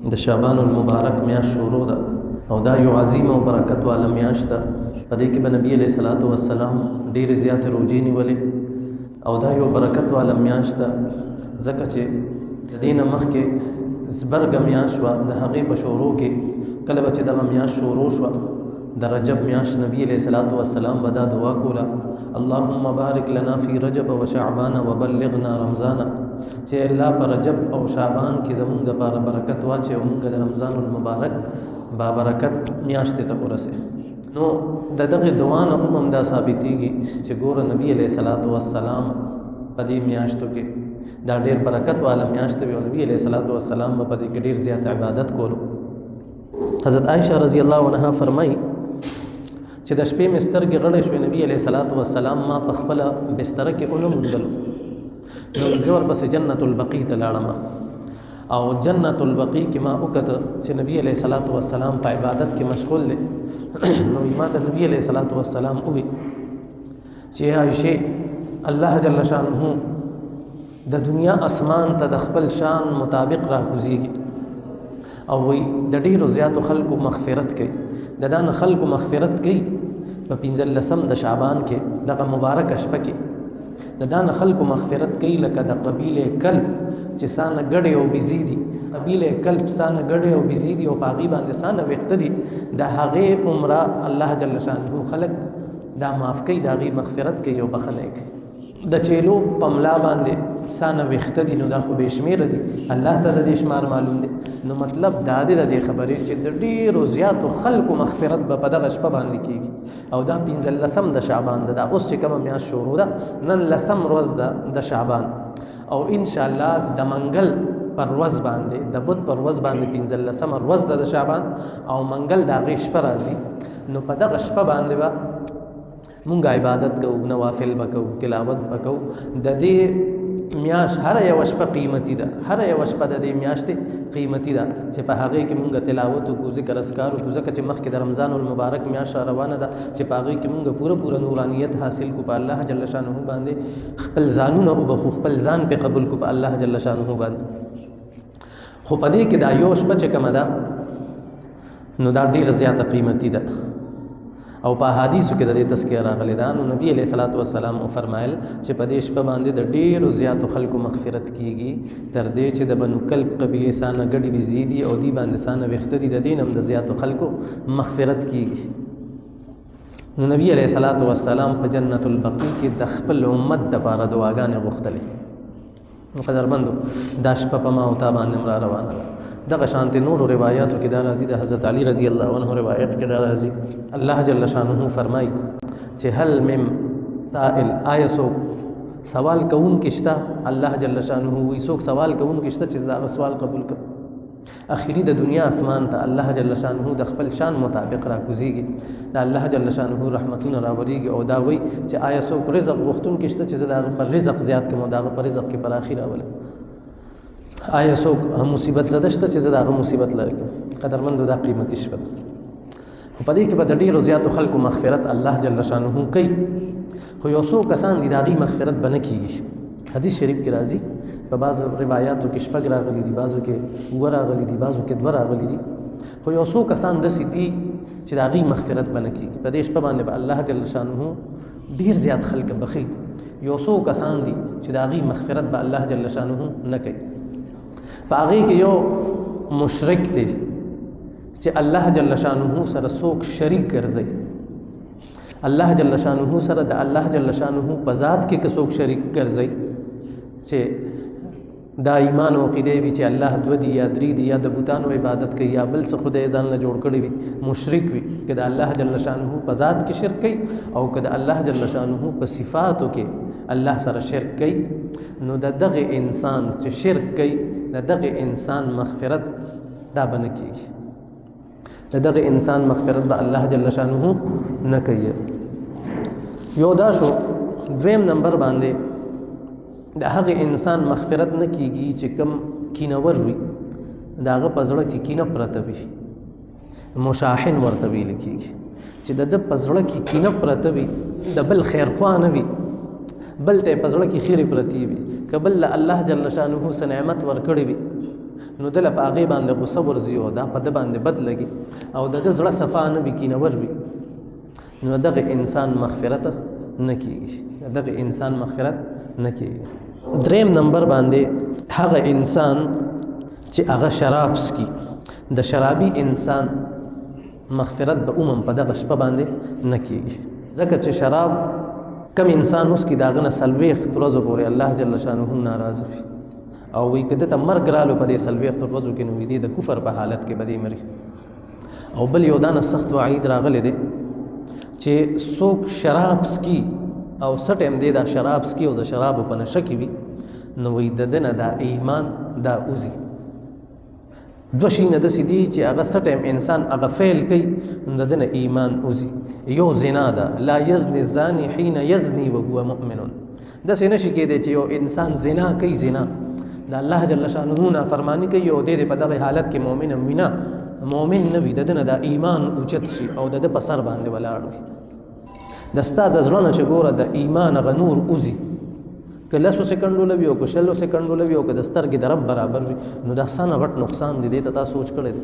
د شعبان المبارک میاشت شروع ده او دا یو عظیم او برکت والا میاشت ده. په دې کې به نبی علیه الصلاۃ والسلام ډېرې زیاتې روجې نیولې او دا یو برکت والا میاشت ده ځکه چې د دې نه مخکې زبرګه میاشت وه. د هغې په شروع کې کله به چې دغه میاشت شروع شوه د رجب میاشت نبی علیه الصلاۃ والسلام به دا دعا کوله: اللهم بارک لنا فی رجب و شعبان و بلغنا رمضان، چې الله په رجب او شعبان کې زمونږ دپاره برکت واچوي او مونږ د رمضان المبارک با برکت میاشتې ته ورسوي. نو د دغې دعا نه هم دا ثابتېږي چې ګوره نبی علیه الصلاۃ والسلام په دې میاشتو کې دا ډېر برکت والا میاشت وي او نبی علیه الصلاۃ والسلام به په دې کې ډېر زیات عبادت کولو. حضرت عائشہ رضی الله عنها فرمایي چې د شپې مې سترګې غړې شوې، نبی علیه الصلاۃ والسلام ما په خپله بستره کې ونه موندلو. نو زه ورپسې جنت البقیع ته لاړم او جنت البقیع کې ما وکته چې نبی علیه الصلاۃ والسلام په عبادت کې مشغول دی. نو ما ته نبی علیه الصلاۃ والسلام ووی چې عائشې، الله جل شانه د دنیا اسمان ته د خپل شان مطابق راکوزیږي او وی د ډیرو زیاتو خلکو مغفرت کوي. د دان خلکو مغفرت کوي په 15 د شعبان کې دغه مبارک شپه کې د دان خلکو مغفرت کوي لکه د قبیله کلب چې سانه ګډې او بزیدي، قبیله کلب سانه ګډې او بزیدي او پاغي باندې سانه وخت دي د هغه عمره الله جل شانه خلق دا معاف کوي، دا غي مغفرت کوي او بخنه کوي. د چیلو پملا باندې سانه وخت دي نو دا خو بشمیر دي، الله ته د شمار معلوم دي. نو مطلب دا دی د خبرې چې د ډیرو زیاتو خلکو مغفرت به په دغه شپه باندې کیږي او دا 15 د شعبان ده. دا اوس چې کومه میاشت شروع ده نن 10 ورځ ده د شعبان او ان شاء الله د منګل پر ورځ باندې د بد پر ورځ باندې 15 ورځ ده د شعبان او منګل د هغې شپه راځي. نو په دغه شپه باندې به مونږ عبادت کوو، نوافل به کوو، تلاوت به کوو. د دې میاشت هر یو شپه قیمتي ده، هر یو شپه د دې میاشتې قیمتي ده چې په هغې کې مونږ تلاوت وکړو، ذکر اذکار وکړو، ځکه چې مخکې د رمضان المبارک میاشت روانه ده چې په هغې کې مونږ پوره نورانیت حاصل کړو، په الله جل شانه باندې خپل ځانونه وبخو، خپل ځان پې قبول کړو په الله جل شانه باندې. خو په دې کې دا یو شپه چې کومه ده نو دا ډېره زیاته قیمتي ده او په حدیثو کې د دې تذکیه راغلی ده. نو نبی علیه الصلاۃ والسلام فرمایل چې په دې شپه باندې د ډېرو زیاتو خلکو مغفرت کیږي تر دې چې د بنو کلب قبیلې سانه ګډې وزیدي او دی باندې سانه وخته دي، د دې هم د زیاتو خلکو مغفرت کیږي. نو نبی علیه الصلاۃ والسلام په جنت البقیع کې د خپل امت دپاره دعاګانې غوښتلې. قدرمندو دا شپه په ما او تا باندې را روانه ده. دغه شانتې نورو روایاتو کې دا راځي، د حضرت علی رضی الله عنه روایت کې دا راځي، الله جل شانه فرمایي چې هل من سائل، آیا څوک سوال کوونکی شته؟ الله جل شانه وایي څوک سوال کوونکی شته چې دا سوال قبول کړي. اخري د دنیا اسمان ته الله جل شانه د خپل شان مطابق راکوزیږي، د الله جل شانه رحمتونه راوریږي او دا وایي چې آیا څوک رزق غوښتونکی شته چې زه د هغه پر رزق زیات کړم او د هغه پر رزق کې پراخي راولم؟ آیا څوک مصیبت زده شته چې زه د هغه مصیبت لرې کړم؟ قدرمندو دا قیمتي شپه ده. خو په دې کې به د ډېرو زیاتو خلکو مغفرت الله جل شانه کوي، خو یو څو کسان دي د هغې مغفرت به نه کېږي. حدیث شریف کې راځي، په بعضو روایاتو کې 6 راغلي دي، بعضو کې 2 راغلي دي، بعضو کې 2 راغلي دي. خو یو څو کسان داسې دي چې د هغې مغفرت به نه کېږي. په دې شپه باندې به الله جل شانه ډېر زیات خلک بخي. یو څو کسان دي چې د هغې مغفرت به الله جل شانه نه کوي. په هغې کې یو مشرک دی چې الله جل شانه سره څوک شریک ګرځي. الله جل شانه سره د الله جل شانه په ذات کې که څوک شریک ګرځي چې دا ایمان او عقیده وي چې الله 2 دي یا 3 دي یا د بوتانو عبادت کوي یا بل څه خدای ځان له جوړ کړی وي، مشرک وي. که د الله جل شانه په ذات کې شرک کوي او که د الله جل شانه په صفاتو کې الله سره شرک کوي، نو د دغه انسان چې شرک کوي د دغه انسان مغفرت دا به نه کېږي، د دغه انسان مغفرت به الله جل شانه نه کوي. یو دا شو. دویم نمبر باندې د هغه انسان مغفرت نه کیږي چې کم کینور وي، د هغه په زړه کې کینه پرته وي، مشاحن ورته ویل کېږي چې د ده په زړه کې کینه پرته وي، د بل خیرخوا نه وي، بل ته په زړه کې خیرې پرتې وي، که بل الله جل شانه څه نعمت ورکړی وي نو دله په هغې باندې غصه ورځي او دا په ده باندې بد لګي او د ده زړه صفا نه وي کینور وي نو دغه انسان مغفرت نه کېږي دغه انسان مغفرت نه کېږي. دریم نمبر باندې هغه انسان چې هغه شراب څکي د شرابي انسان مغفرت به عموما په دغه شپه باندې نه کېږي ځکه چې شراب کم انسان اوس کې د هغه نه 40 ورځو پورې الله جل شانه ناراضه وي او وایي که ده ته مرګ رالو په دې 40 ورځو کې نو وي دی د کفر په حالت کې به دی مري. او بل یو دا نه سخت وعید راغلی دی چې څوک شراب څکي او څه ټایم دی دا شراب څکي او د شرابو په نشه کې وي نو وایي د ده نه دا ایمان دا وځي. دوه شیونه داسې دي چې هغه څه ټایم انسان هغه فعل کوي نو د ده نه ایمان وځي. یو زنا ده لا یزني الزاني حین یزني وهو مؤمن داسې نشي کېدی چې یو انسان زنا کوي زنا د الله جل شانه نافرماني کوي او دی په دغه حالت کې مؤمن هم وي نه مؤمن نه وي د ده نه دا ایمان اوچت شي او د ده په سر باندې ولاړ وي. د ستا د زړه نه چې ګوره د ایمان هغه نور وځي که 10 سکندو لوي او که 20 سکندو لوي او که د سترګې د رب برابر وي نو دا څه نه غټ نقصان دی دې ته تا سوچ کړی دی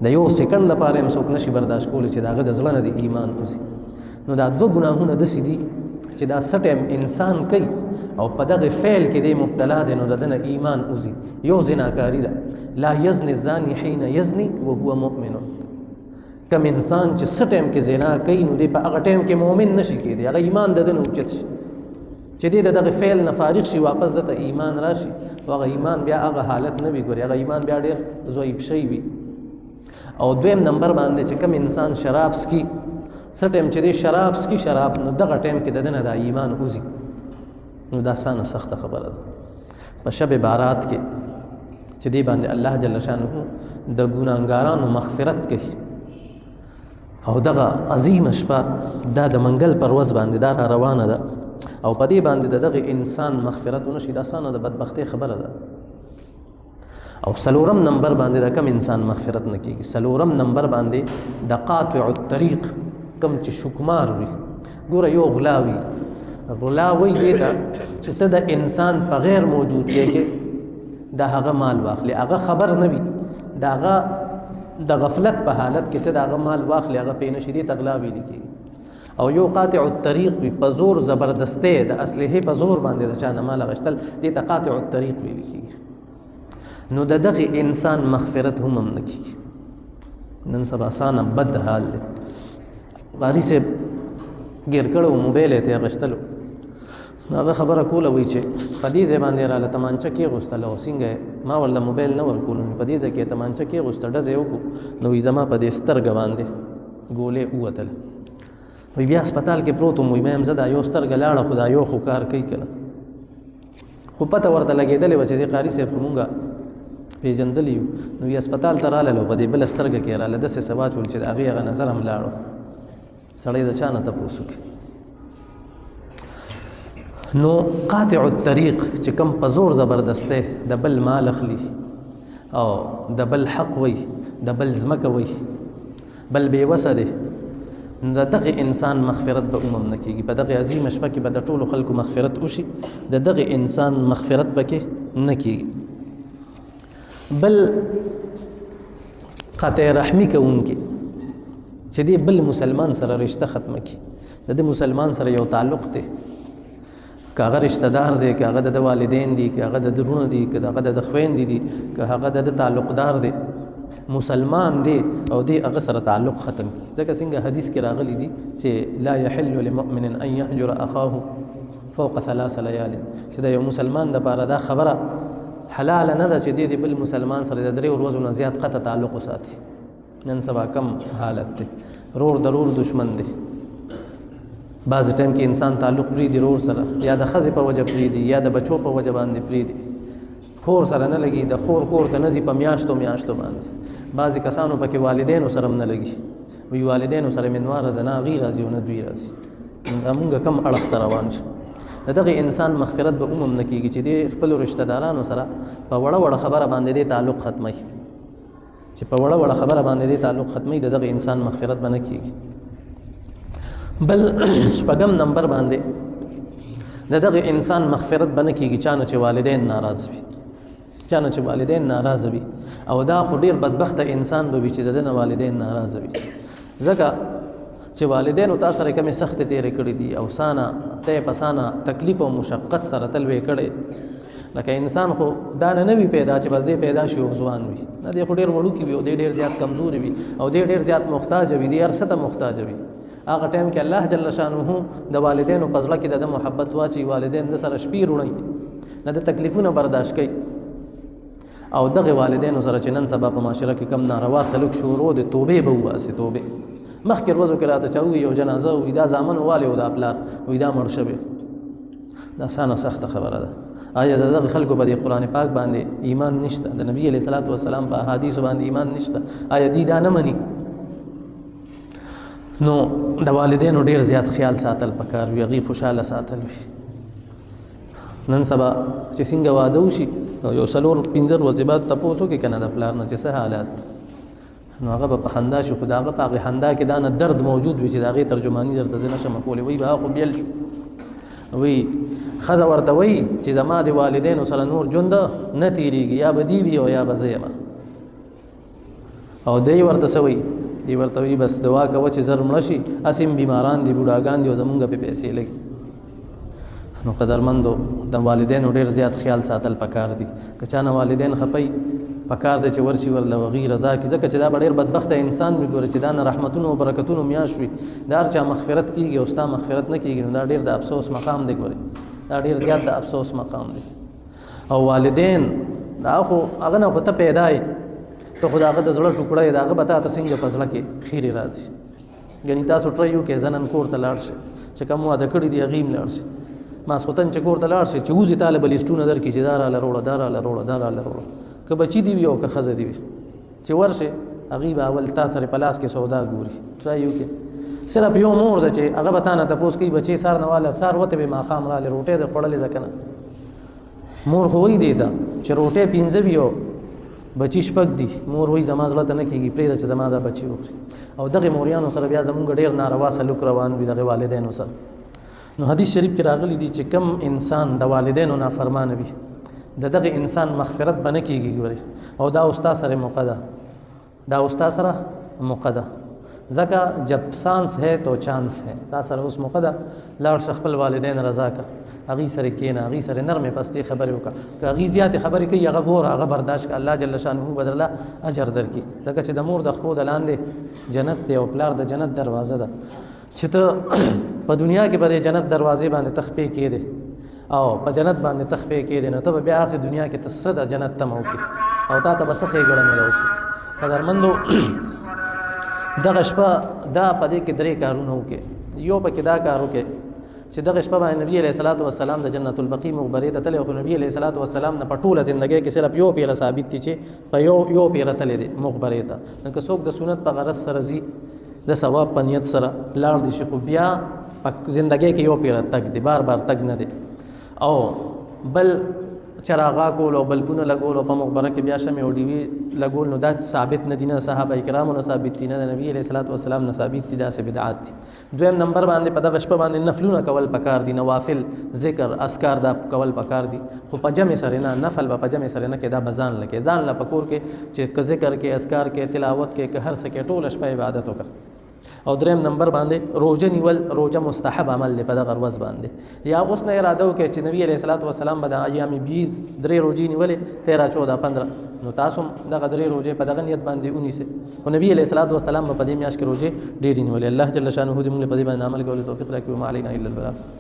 د یو سکند لپاره هم څوک نشي برداشت کولی چې د هغه د زړه نه د ایمان وځي. نو دا دوه ګناهونه داسې دي چې دا څه ټایم انسان کوي او په دغه فعل کې دی مبتلا دی نو د ده نه ایمان وځي. یو زناکاري ده لا یزني الزاني حین یزني وهو مؤمن کم انسان چې څه ټایم کې زنا کوي نو دی په هغه ټایم کې مؤمن نشي کېدی هغه ایمان د ده نه اوچت شي چې دی د دغه فعل نه فارغ شي واپس دته ایمان راشي او هغه ایمان بیا هغه حالت نه وي ګوري هغه ایمان بیا ډېر ضعیف شی وي. او دویم نمبر باندې چې کم انسان شراب څکي څه ټایم چې دی شراب څکي شراب نو دغه ټایم کې د ده نه دا ایمان وځي نو دا سانه سخته خبره ده. په شب بارات کې چې دی باندې الله جل شانه د ګناهګارانو مغفرت کوي او دغه عظیم شپه دا د منګل پر ورځ باندې دا روانه ده او په دې باندې دغه انسان مغفرت ونشي دا سانه د بدبختۍ خبره ده. او سلورم نمبر باندې د کم انسان مغفرت نه کېږي سلورم نمبر باندې د قاطع الطریق کم چې شکمار وي ګوره یو غلا وي غلا وایي دې ته چې ته د انسان په غیر موجودګۍ کې د هغه مال واخلې هغه خبر نه وي د هغه د غفلت په حالت کې ته د هغه مال واخلې هغه پې نشي دې ته غلا ویلې کېږي. او یو قاطع الطریق وي په زور زبردستۍ د اسلحې په زور باندې د چا نه مال اخیستل دې ته قاطع الطریق ویل کېږي. نو د دغه انسان مغفرت هم نه کېږي. نن سبا اسانه بد حال دی قاري صاحب ګیر کړو موبایل یې ته اخیستلو هغه خبره کوله وایي چې په دې ځای باندې راله تمانچه کېغوستله او څنګه ما ورله موبایل نه ورکولو په دې ځای کې تمانچه کېغوسته ډزې وکړو نو وایي زما په دې سترګه باندې ګولې ووتله وایي بیا هسپتال کې پروت وم وایي ما یم زه دا یو سترګه لاړه خو دا یو خو کار کوي که نه خو پته ورته لګېدلې وه چې دې قاري صاحب خو مونږ پېژندلی یو نو وایي هسپتال ته راللو په دې بله سترګه کې راله داسې څه واچول چې د هغې هغه نظر هم لاړو سړی د چا نه تپوس وکړي. نو قاطع الطریق چې کم په زور زبردستی د بل مال اخلي او د بل حق وي د بل ځمکه وي بل بېوسه دی نو د دغه انسان مغفرت به عموم نه کېږي. په دغه عظیمه شپه کې به د ټولو خلکو مغفرت وشي د دغه انسان مغفرت پکې نه کېږي. بل قطع رحمي کوونکي چې دی بل مسلمان سره رشته ختمه کړي د دې مسلمان سره یو تعلق دی که هغه رشته دار دی که هغه د والدین دي که هغه د درونه دي که هغه د خویندې دي که هغه د تعلقدار دی مسلمان دی او دی هغه سره تعلق ختم کړي ځکه څنګه حدیث کې راغلی دي چې لا يحل لمؤمن ان يهجر اخاه فوق 3 ليال چې د یو مسلمان دپاره دا خبره حلال نه ده چې دی بل مسلمان سره د 3 ورځو نه زیات قطع تعلق وساتي. نن سبا کم حالت دی رور ضرور دشمن دی بعض ټایم کې انسان تعلق پرېږدي رور سره یا د ښځې په وجه پرېږدي یا د بچو په وجه باندې پرېږدي خور سره نه لګي د خور کور ته نه ځي په میاشتو میاشتو باندې بعضې کسانو پکې والدینو سره هم نه لګي وایي والدینو سره مینواره ده نه هغوی راځي او نه دوی راځي دا مونږ کم اړخ ته روان شو د دغه انسان مغفرت به عموم نه کېږي چې دی خپلو رشته دارانو سره په وړه وړه خبره باندې دی تعلق ختموي چې په وړه وړه خبره باندې دی تعلق ختموي د دغه انسان مغفرت به نه کېږي. بل شپږم نمبر باندې د دغه انسان مغفرت به نه کېږي چا نه چې والدین ناراض وي چا نه چې والدین ناراضه وي او دا خو ډېر بدبخته انسان به وي چې د ده نه والدین ناراضه وي ځکه چې والدینو تا سره کومې سختې تېرې کړې دي او سانه تی په سانه تکلیف او مشقت سره تل وې کړی لکه انسان خو دا نه وي پیدا چې بس دی پیدا شي او ځوان وي نه دی خو ډېر وړوکی وي او دی ډېر زیات کمزوري وي او دی ډېر زیات محتاج وي دی هر څه ته محتاج وي هغه ټایم کې الله جل شانه د والدینو په زړه کې د ده محبت واچي والدین د سره شپې روڼوي نه د تکلیفونه برداشت کوي او دغه والدینو سره چې نن سبا په معاشره کې کم ناروا سلوک شروع د توبې به وباسي توبې مخکې ورځو کې راته چا ووي یو جنازه وي دا زامن والی و دا پلار وي دا مړ شوی دا سانه سخته خبره ده آیا د دغه خلکو په دې قرآن پاک باندې ایمان نشته د نبي علیه صلات وسلام په احادیثو باندې ایمان نشته آیا دی دا نه مني نو د والدینو ډېر زیات خیال ساتل پکار وي هغې خوشحاله ساتل وي نن سبا چې څنګه واده وشي یو 4-5 ورځې بعد تپوس وکړي که نه د پلار نه چې څه حالات نو هغه به په خندا شي خو د هغه په هغې خندا کې دا نه درد موجود وي چې د هغې ترجماني درته زه نشم کولی وایي به هغه خو بیل شو وایي ښځه ورته وایي چې زما د والدینو سره نور ژوند نه تېرېږي یا به دی وي او یا به زه یم او دی ورته څه وایي دی ورته وایي بس دعا کوه چې زر مړه شي هسې هم بیماران دي بوډاګان دي او زمونږ پې پیسې لګي نو قدرمندو د والدینو ډېر زیات خیال ساتل پکار دي که چا نه والدین خپي پکار دی چې ورشي ورله هغې رضا کړي ځکه چې دا به ډېر بدبخته انسان وي ګوره چې دا نه رحمتونو او برکتونو میاشت وي د هر چا مغفرت کېږي او ستا مغفرت نه کېږي نو دا ډېر د افسوس مقام دی ګورې دا ډېر زیات د افسوس مقام دی او والدین دا خو هغه نه خو ته پیدا یې ته خو د هغه د زړه ټوکړه یې د هغه به تا ته څنګه په زړه کې خیرې راځي ګنې تاسو ټرای وکړئ زه نن کور ته لاړ شئ چې کوم واده کړي دي هغې هم لاړ شي ماسخوتن چې کور ته لاړ شي چې وځي تاله به لیسټونه درکړي چې دا راله روړه دا راله روړه دا راله روړه که بچي دي وي او که ښځه دي وي چې ورشي هغې به اول تا سره په لاس کې سودا ګوري ټرای وکړي صرف یو مور ده چې هغه به تا نه تپوس کوي بچې سار نه واله سار وته به ماښام راله روټۍ دې خوړلې ده که نه مور خو وایي دی ته چې روټۍ 5 وي او بچي 6 دي مور وایي زما زړه ته نه کېږي پرېږده چې زما دا بچي وخوري او دغې موریانو سره بیا زمونږ ډېر ناروا سلوک روان وي دغې والدینو سره نو حدیث شریف کې راغلی دي چې کم انسان د والدینو نافرمانه وي د دغه انسان مغفرت به نه کېږي ګورې او دا استاد سره موقع ده دا استاد سره موقع ده ځکه جب سانس ہے تو چانس ہے دا سره اوس موقع ده لاړ شه خپل والدین رضا که هغې سره کښېنه هغې سره نرمې پستې خبرې وکړه که هغې زیاتې خبرې کوي هغه وره هغه برداشت کړه الله جل شانه به درله اجر درکړي ځکه چې د مور د خپو د لاندې جنت دی او پلار د جنت دروازه ده چې ته په دنیا کې به د جنت دروازې باندې تخپې کېدې او په جنت باندې تخپې کېدې نو ته به بیا آخر دنیا کې ته څه د جنت تمه وکړي او تا ته به څه ښېګړه میلاو شي قدرمندو دغه شپه دا په دې کې 3 کارونه وکړي یو پکې دا کار وکړي چې دغه شپه باندې نبي علیه الصلاۃ والسلام د جنت البقیع مقبرې ته تللی خو نبي علیه الصلاۃ والسلام نه په ټوله زندګۍ کې صرف یو پیره ثابت دي چې په یو پیره تللی دی مقبرې ته نو که څوک د سنت په غرض سره ځي د ثواب په نیت سره لاړ دي شي خو بیا په زندګۍ کې یو پیره تګ دی بار بار تګ نه دی او بل چراغا کول او بلبونه لګول او په مقبره کې بیا شمع او ډیوي لګول نو دا ثابت نه دي نه صحابه کرامو نه ثابت دي نه د نبي علیه الصلاۃ والسلام نه ثابت دي داسې بدعات دي دویم نمبر باندې په دغه شپه باندې نفلونه کول پکار دي نوافل ذکر اذکار دا کول پکار دي خو په جمع سره نه نفل به په جمع سره نه کې دا بزان لکه ځان لا پکور کې چې ذکر کې اذکار کې تلاوت کې هر څه کې ټول شپه عبادت وکړه او دریم نمبر باندې روزه نیول روزه مستحب عمل دی په دغه ورځ باندې یا اوس نه اراده وکړي چې نبی علیه الصلاۃ والسلام به د ایام 20 3 روزې نیولې 13 14 15 نو تاسو دغه 3 روزې په دغه نیت باندې ونیسئ او نبی علیه الصلاۃ والسلام په دې میاشت کې روزې ډېرې نیولې الله جل شانه دې موږ په دې باندې عمل کولو توفیق راکړي وما علینا الا البلاغ